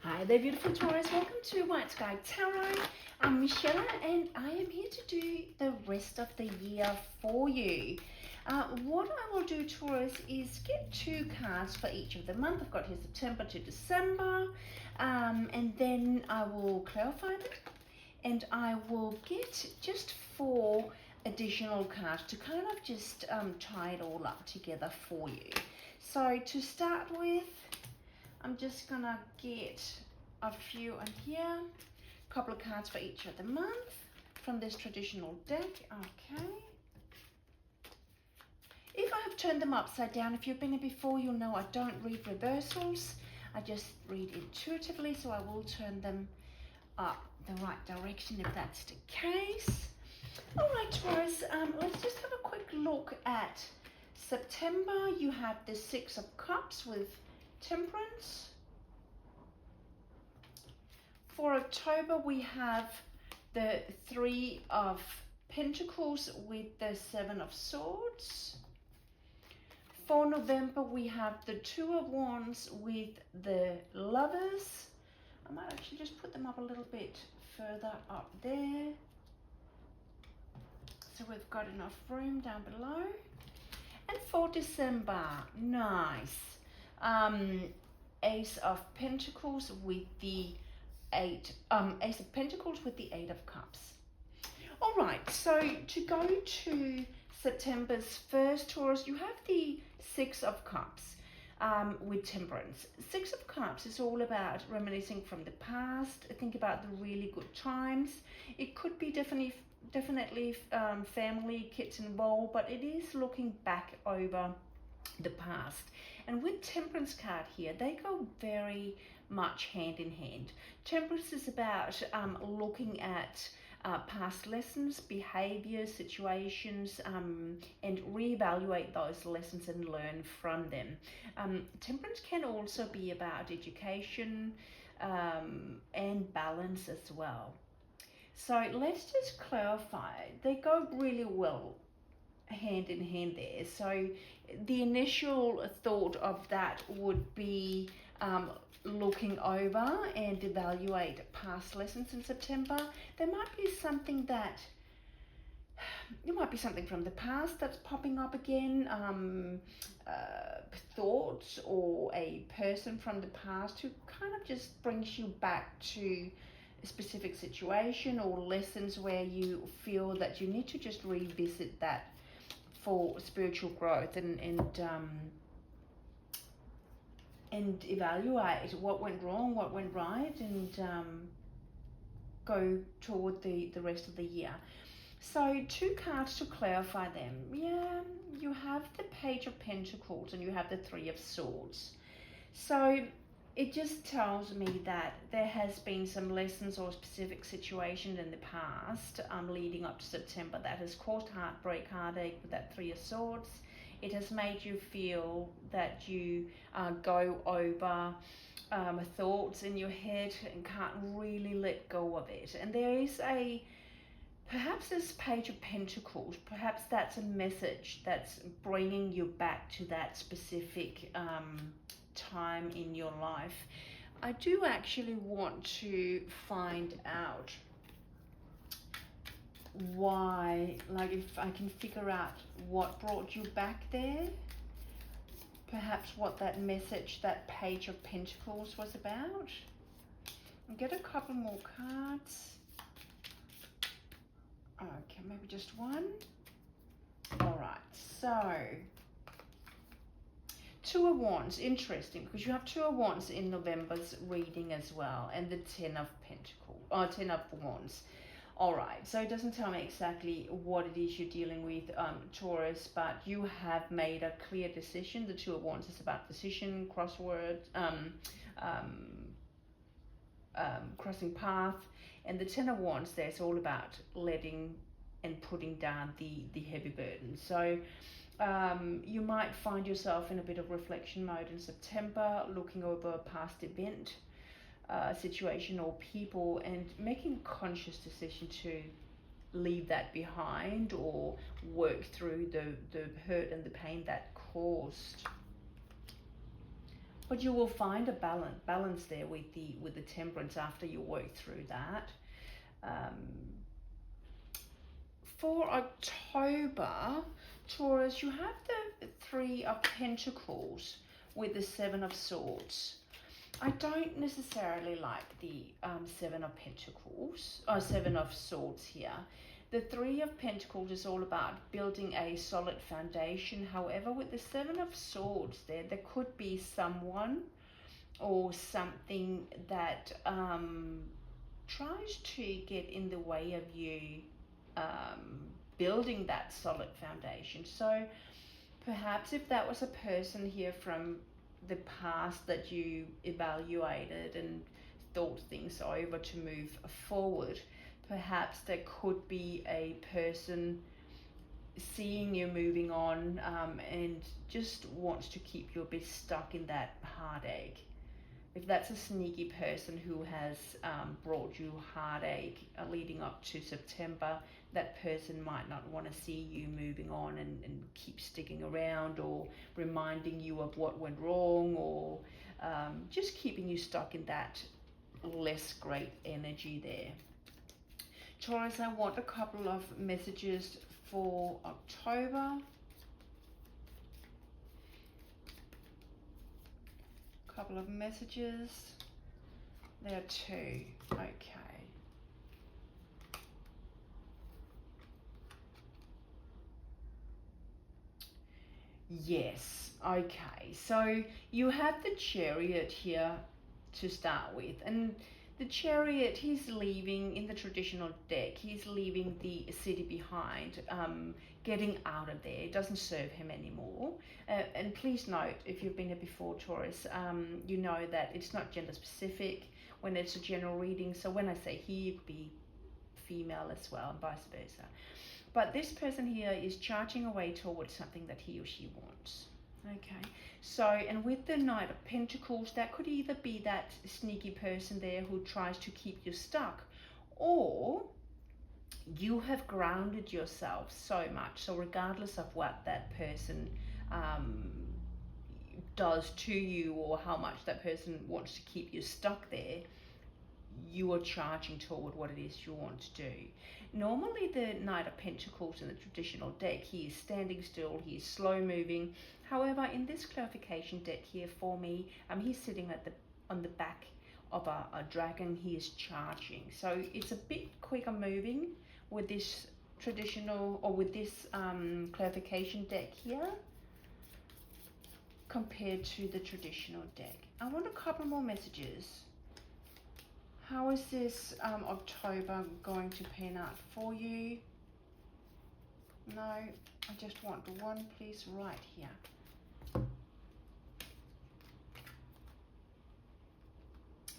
Hi there, beautiful Taurus. Welcome to White Sky Tarot. I'm Michelle and I am here to do the rest of the year for you. What I will do, Taurus, is get 2 cards for each of the month. I've got here September to December, and then I will clarify them and I will get just 4 additional cards to kind of just tie it all up together for you. So to start with, I'm just gonna get a few on here, a couple of cards for each of the month from this traditional deck. Okay. If I have turned them upside down, if you've been here before, you'll know I don't read reversals. I just read intuitively, so I will turn them up the right direction if that's the case. All right, Taurus, let's just have a quick look at September. You have the 6 of Cups with Temperance. For October, we have the 3 of Pentacles with the 7 of Swords. For November, we have the 2 of Wands with the Lovers. I might actually just put them up a little bit further up there, so we've got enough room down below. And for December, nice. Ace of Pentacles with the Ace of Pentacles with the 8 of Cups. All right, so to go to September's first, Taurus, you have the 6 of Cups with Temperance. 6 of Cups is all about reminiscing from the past. Think about the really good times. It could be definitely family, kids involved, but it is looking back over the past. And with Temperance card here, they go very much hand in hand. Temperance is about looking at past lessons, behaviors, situations, and reevaluate those lessons and learn from them. Temperance can also be about education and balance as well. So let's just clarify. They go really well hand in hand there. So the initial thought of that would be looking over and evaluate past lessons in September. There might be something from the past that's popping up again, thoughts or a person from the past who kind of just brings you back to a specific situation or lessons where you feel that you need to just revisit that for spiritual growth and evaluate what went wrong, what went right, and go toward the rest of the year. So 2 cards to clarify them. Yeah, you have the Page of Pentacles and you have the 3 of Swords. So it just tells me that there has been some lessons or specific situations in the past leading up to September that has caused heartbreak, heartache with that 3 of Swords. It has made you feel that you go over thoughts in your head and can't really let go of it. And there is perhaps this Page of Pentacles, perhaps that's a message that's bringing you back to that specific time in your life. I do actually want to find out why, like if I can figure out what brought you back there, perhaps what that message, that Page of Pentacles was about. I'll get a couple more cards. Okay, maybe just one. All right, so 2 of Wands, interesting, because you have 2 of Wands in November's reading as well, and the 10 of Pentacles, or 10 of Wands. All right, so it doesn't tell me exactly what it is you're dealing with, Taurus, but you have made a clear decision. The 2 of Wands is about decision, crossword, crossing path, and the 10 of Wands there is all about letting and putting down the heavy burden. So you might find yourself in a bit of reflection mode in September, looking over a past event, situation or people, and making a conscious decision to leave that behind or work through the hurt and the pain that caused. but you will find a balance there with the Temperance after you work through that. For October, Taurus, you have the Three of Pentacles with the Seven of Swords. I don't necessarily like the Seven of Pentacles, or Seven of Swords here. The Three of Pentacles is all about building a solid foundation. However, with the Seven of Swords there could be someone or something that tries to get in the way of you building that solid foundation. So perhaps if that was a person here from the past that you evaluated and thought things over to move forward, perhaps there could be a person seeing you moving on and just wants to keep you a bit stuck in that heartache. If that's a sneaky person who has brought you heartache leading up to September, that person might not want to see you moving on and keep sticking around, or reminding you of what went wrong, or just keeping you stuck in that less great energy there. Taurus, I want a couple of messages for October. Couple of messages. There are two. Okay. Yes. Okay. So you have the Chariot here to start with, and the Chariot, he's leaving in the traditional deck. He's leaving the city behind, getting out of there. It doesn't serve him anymore. And please note, if you've been here before, Taurus, you know that it's not gender specific when it's a general reading. So when I say he, it could be female as well, and vice versa. But this person here is charging away towards something that he or she wants. Okay, so, and with the Knight of Pentacles, that could either be that sneaky person there who tries to keep you stuck, or you have grounded yourself so much, so regardless of what that person does to you, or how much that person wants to keep you stuck there, you are charging toward what it is you want to do. Normally the Knight of Pentacles in the traditional deck, he is standing still, he is slow moving. However, in this clarification deck here for me, he's sitting on the back of a dragon. He is charging, so it's a bit quicker moving with this traditional, or with this clarification deck here, compared to the traditional deck. I want a couple more messages. How is this October going to pan out for you? No, I just want the one, please, right here.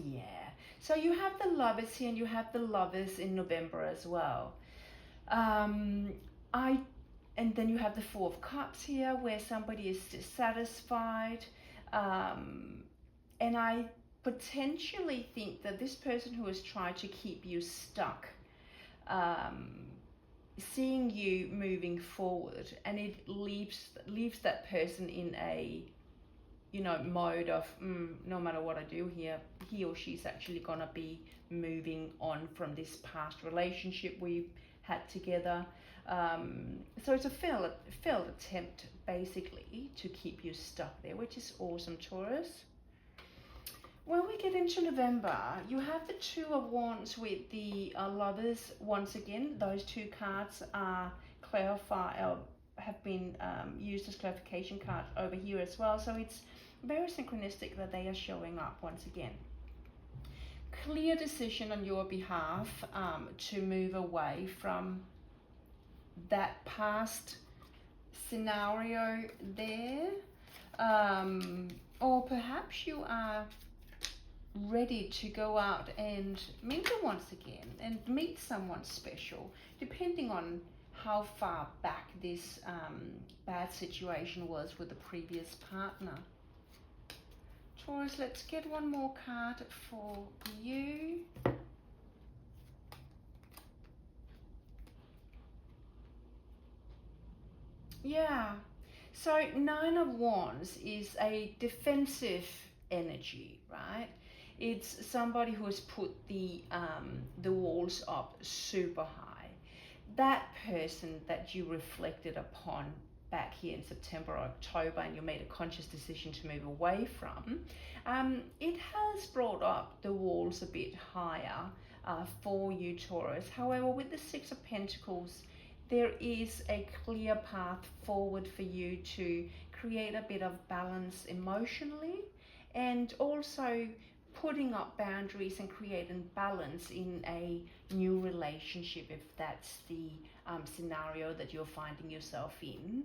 Yeah, so you have the Lovers here, and you have the Lovers in November as well. And then you have the Four of Cups here, where somebody is dissatisfied. And I potentially think that this person who has tried to keep you stuck, seeing you moving forward, and it leaves that person in a, you know, mode of no matter what I do here, he or she's actually gonna be moving on from this past relationship we've had together. So it's a failed attempt basically to keep you stuck there, which is awesome, Taurus. When we get into November, you have the Two of Wands with the Lovers. Once again, those two cards are have been used as clarification cards over here as well. So it's very synchronistic that they are showing up once again. Clear decision on your behalf to move away from that past scenario there. Or perhaps you are ready to go out and mingle once again and meet someone special, depending on how far back this bad situation was with the previous partner. Taurus, let's get one more card for you. Yeah, so Nine of Wands is a defensive energy, right? It's somebody who has put the walls up super high. That person that you reflected upon back here in September or October, and you made a conscious decision to move away from, it has brought up the walls a bit higher for you, Taurus. However, with the Six of Pentacles, there is a clear path forward for you to create a bit of balance emotionally, and also putting up boundaries and creating balance in a new relationship, if that's the scenario that you're finding yourself in.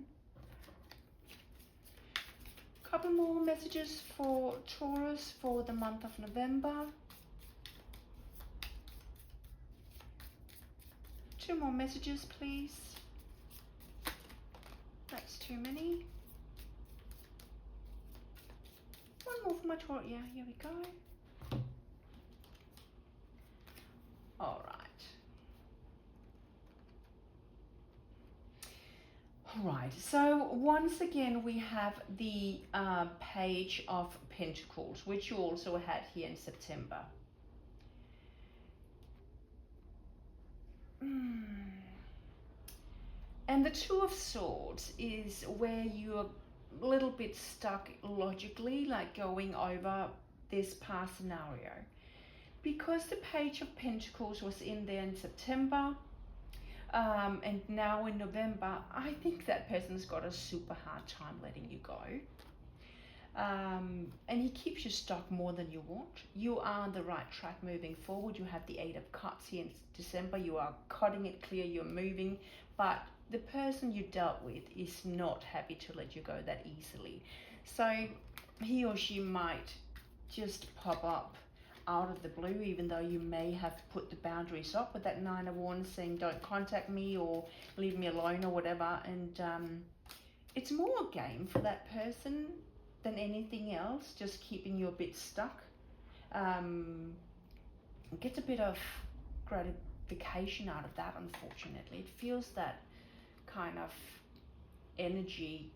Couple more messages for Taurus for the month of November. 2 more messages, please. That's too many. 1 more for my Taurus. Yeah, here we go. All right. Right, so once again we have the Page of Pentacles, which you also had here in September. And the Two of Swords is where you're a little bit stuck logically, like going over this past scenario. Because the Page of Pentacles was in there in September, and now in November, I think that person's got a super hard time letting you go. And he keeps you stuck more than you want. You are on the right track moving forward. You have the 8 of Cups here in December. You are cutting it clear, you're moving, but the person you dealt with is not happy to let you go that easily. So he or she might just pop up out of the blue, even though you may have put the boundaries up with that 9 of Wands, saying don't contact me or leave me alone or whatever. And it's more a game for that person than anything else, just keeping you a bit stuck. Gets a bit of gratification out of that, unfortunately. It feels that kind of energy.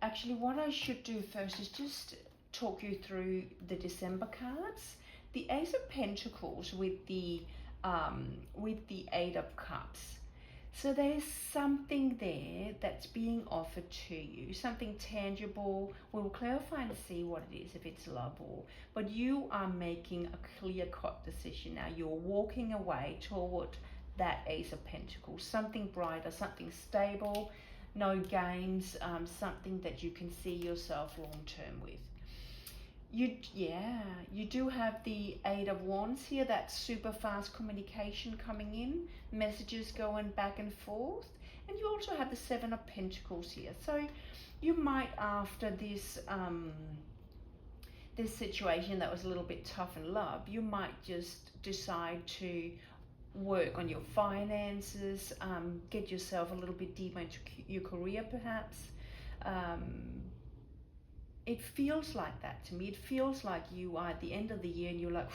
Actually, what I should do first is just talk you through the December cards. The Ace of Pentacles with the 8 of Cups. So there's something there that's being offered to you, something tangible. We'll clarify and see what it is, if it's love but you are making a clear-cut decision now. You're walking away toward that Ace of Pentacles, something brighter, something stable, no games, something that you can see yourself long-term with. You do have the 8 of Wands here, that super fast communication coming in, messages going back and forth. And you also have the 7 of Pentacles here. So you might, after this this situation that was a little bit tough in love, you might just decide to work on your finances, get yourself a little bit deeper into your career perhaps. It feels like that to me. It feels like you are at the end of the year and you're like,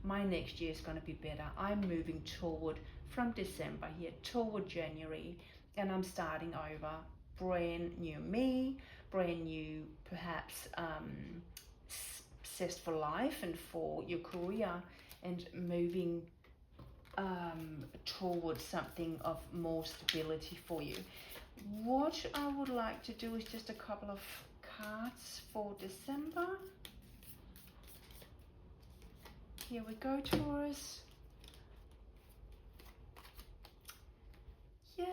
my next year is going to be better. I'm moving toward, from December here, toward January, and I'm starting over. Brand new me, brand new perhaps success for life and for your career, and moving towards something of more stability for you. What I would like to do is just a couple of cards for December. Here we go, Taurus. Yes,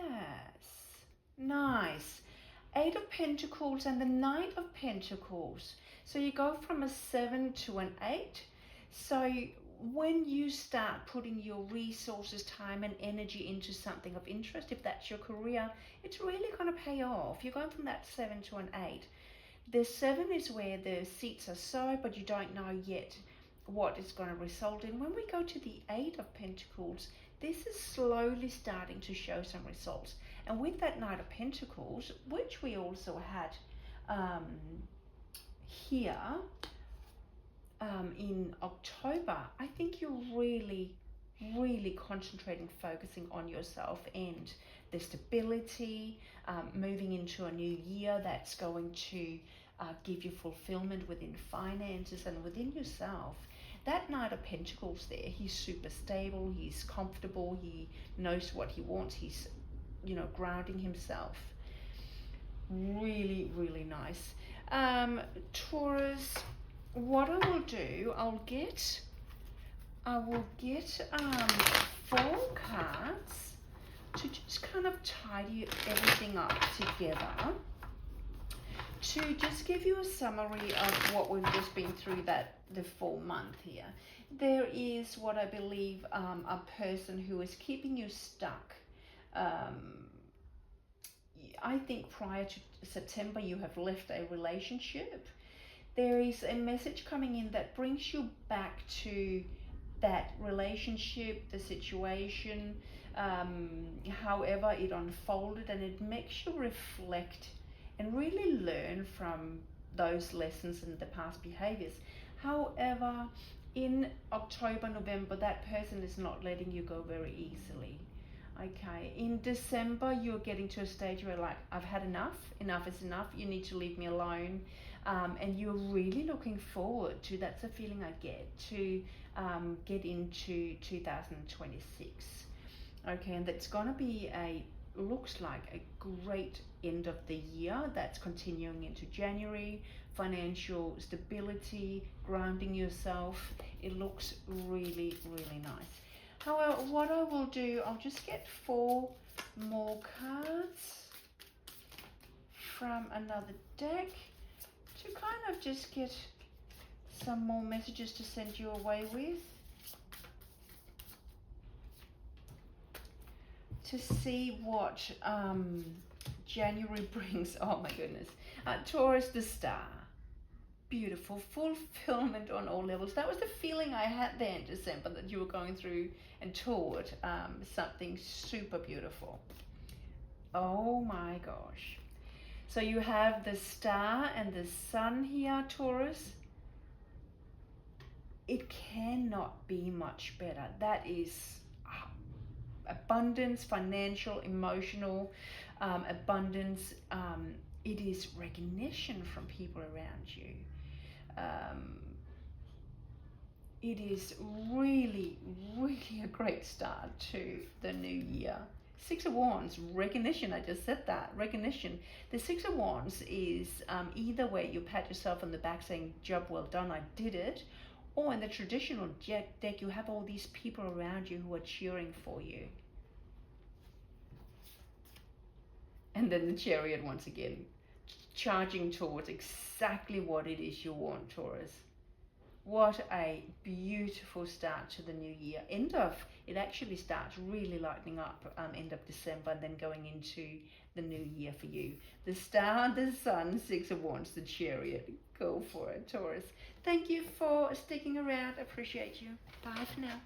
nice. 8 of Pentacles and the Knight of Pentacles. So you go from a 7 to an 8. So when you start putting your resources, time and energy into something of interest, if that's your career, it's really going to pay off. You're going from that 7 to an 8. The 7 is where the seats are sowed, but you don't know yet what it's going to result in. When we go to the 8 of Pentacles, this is slowly starting to show some results. And with that Knight of Pentacles, which we also had here in October, I think you're really concentrating, focusing on yourself and the stability, moving into a new year that's going to give you fulfillment within finances and within yourself. That Knight of Pentacles there, he's super stable, he's comfortable, he knows what he wants, he's, grounding himself. Really, really nice. Taurus, what I will do, I will get 4 cards to just kind of tidy everything up together, to just give you a summary of what we've just been through the full month here. There is what I believe a person who is keeping you stuck. I think prior to September you have left a relationship. There is a message coming in that brings you back to that relationship, the situation, however it unfolded, and it makes you reflect and really learn from those lessons and the past behaviors. However, in October, November, that person is not letting you go very easily. Okay, in December, you're getting to a stage where, like, I've had enough is enough, you need to leave me alone. And you're really looking forward to, that's a feeling I get, to get into 2026. Okay, and that's going to be looks like a great end of the year that's continuing into January. Financial stability, grounding yourself. It looks really, really nice. However, what I will do, I'll just get 4 more cards from another deck to kind of just get some more messages to send you away with, to see what January brings. Oh my goodness. Taurus, the Star. Beautiful, fulfillment on all levels. That was the feeling I had there in December, that you were going through and toward something super beautiful. Oh my gosh. So you have the Star and the Sun here, Taurus. It cannot be much better. That is abundance, financial, emotional abundance. It is recognition from people around you. It is really, really a great start to the new year. 6 of Wands, recognition. I just said that, recognition. The 6 of Wands is either where you pat yourself on the back saying, job well done, I did it, or in the traditional deck, you have all these people around you who are cheering for you. And then the Chariot once again, charging towards exactly what it is you want, Taurus. What a beautiful start to the new year. It actually starts really lightening up end of December, and then going into the new year for you. The Star, the Sun, 6 of Wands, the Chariot. Go for it, Taurus. Thank you for sticking around. Appreciate you. Bye for now.